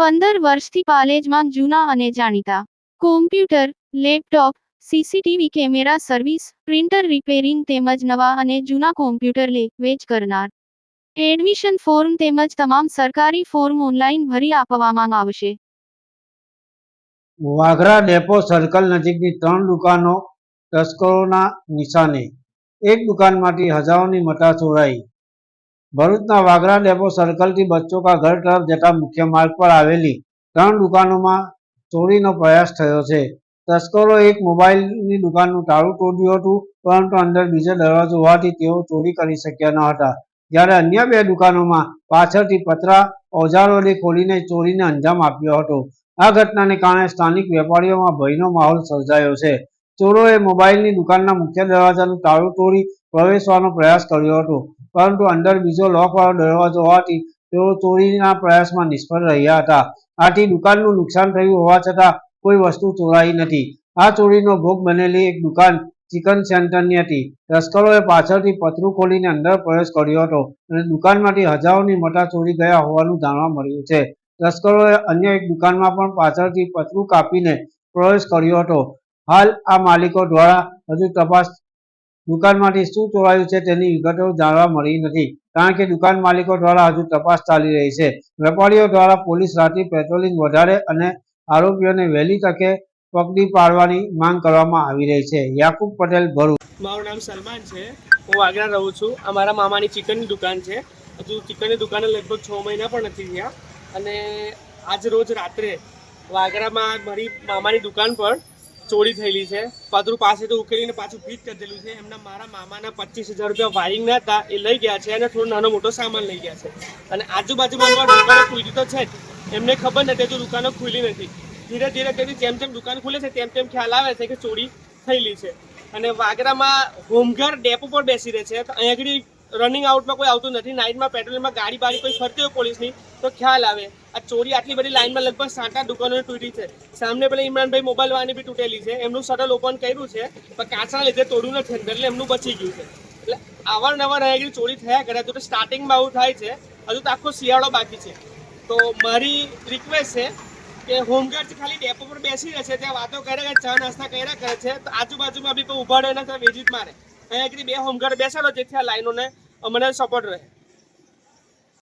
15 વર્ષથી પાલેજમાં જૂના અને જાણીતા computer, laptop, CCTV camera service, printer repairing તેમજ નવા અને જૂના કોમ્પ્યુટર લે-વેચ કરનાર. એડમિશન ફોર્મ તેમજ તમામ સરકારી ફોર્મ ઓનલાઈન ભરી આપવામાં આવશે. વાગરા ડેપો સર્કલ નજીકની 3 દુકાનો તસ્કરોના નિશાને. એક દુકાનમાંથી હજારોની મટા ચોરાઈ. ભરૂચના વાગરા ડેપો સર્કલથી બચ્ચો કા ઘર તરફ જતા મુખ્ય માર્ગ પર આવેલી 3 દુકાનોમાં ચોરીનો પ્રયાસ થયો છે. તસ્કરોએ એક મોબાઈલની દુકાનનું તાળું તોડ્યું હતું, પરંતુ અંદર બીજો દરવાજો હોવાથી તેઓ ચોરી કરી શક્યા ન હતા. જ્યારે અન્ય 2 દુકાનોમાં પાછળથી પતરા ઓજારોથી ખોલીને ચોરીને અંજામ આપ્યો હતો. આ ઘટનાને કારણે સ્થાનિક વેપારીઓમાં ભયનો માહોલ સર્જાયો છે. ચોરોએ મોબાઈલની દુકાનના મુખ્ય દરવાજાનું તાળું તોડી પ્રવેશવાનો પ્રયાસ કર્યો હતો, પરંતુ અંદર બીજો લોકવાળો દરવાજો હોવાથી તેઓ ચોરીના પ્રયાસમાં નિષ્ફળ રહ્યા હતા. આથી દુકાનનું નુકસાન થયું હોવા છતાં કોઈ વસ્તુ ચોરાઈ નથી. આ ચોરીનો ભોગ બનેલી એક દુકાન ચિકન સેન્ટરની હતી. તસ્કરોએ પાછળથી પતરું ખોલીને અંદર પ્રવેશ કર્યો હતો અને દુકાનમાંથી હજારોની મટા ચોરી ગયા હોવાનું જાણવા મળ્યું છે. તસ્કરોએ અન્ય એક દુકાનમાં પણ પાછળથી પતરું કાપીને પ્રવેશ કર્યો હતો. હાલ આ માલિકો દ્વારા હજુ તપાસ દુકાનમાંથી શું ચોરાયું છે તેની વિગતો જાણવા મળી નથી, કારણ કે દુકાન માલિકો દ્વારા હજુ તપાસ ચાલી રહી છે. વેપારીઓ દ્વારા પોલીસ રાત્રિ પેટ્રોલિંગ વધારે અને આરોપીઓને વહેલી તકે પકડી પાડવાની માંગ કરવામાં આવી રહી છે. યાકુબ પટેલ, ભરૂચ. મારું નામ સલમાન છે. હું વાગરા રહું છું. અમારા મામાની ચિકનની દુકાન છે. હજુ ચિકનની દુકાને લગભગ 6 મહિના પણ નથી થયા. અને આજ રોજ રાત્રે વાગરામાં મારી મામાની દુકાન પર ચોરી થયેલી છે. પતરું પાસે તો ઉકેલીને પાછું ફિટ કરી દેલું છે. મારા મામાના 25,000 રૂપિયા વાયરિંગના હતા, એ લઈ ગયા છે અને થોડો નાનો મોટો સામાન લઈ ગયા છે. અને આજુબાજુમાં દુકાનો ખુલી તો છે જ, એમને ખબર નથી હજુ દુકાનો ખુલી નથી. ધીરે ધીરે તેથી જેમ જેમ દુકાન ખુલે છે તેમ ખ્યાલ આવે છે કે ચોરી થયેલી છે. અને વાગરામાં હોમગાર્ડ ડેપો પર બેસી રહે છે, તો અહીં આગળ રનિંગ આઉટમાં કોઈ આવતું નથી. નાઇટમાં પેટ્રોલિંગમાં ગાડી બાડી કોઈ ફરતી હોય પોલીસની તો ખ્યાલ આવે. આ ચોરી આટલી બધી લાઇનમાં લગભગ 7-8 દુકાનોની તૂટી છે. સામને પેલા ઇમરાનભાઈ મોબાઈલ વાળાની બી તૂટેલી છે. એમનું શટર ઓપન કર્યું છે, પણ કાચના લીધે તોડ્યું નથી અંદર, એટલે એમનું બચી ગયું છે. એટલે અવારનવાર અહીં આગળ ચોરી થયા કરે. તો સ્ટાર્ટિંગમાં આવું થાય છે, હજુ તો આખો શિયાળો બાકી છે. તો મારી રિક્વેસ્ટ છે કે હોમગાર્ડ ખાલી ડેપો પર બેસી રહે છે, ત્યાં વાતો કરે કે ચા નાસ્તા કર્યા કરે છે, તો આજુબાજુમાં બી કોઈ ઉભા રહે ને વેજીત મારે. અહીં આગળ 2 હોમગાર્ડ બેસાડો જેથી આ લાઈનોને અમને સપોર્ટ રહે.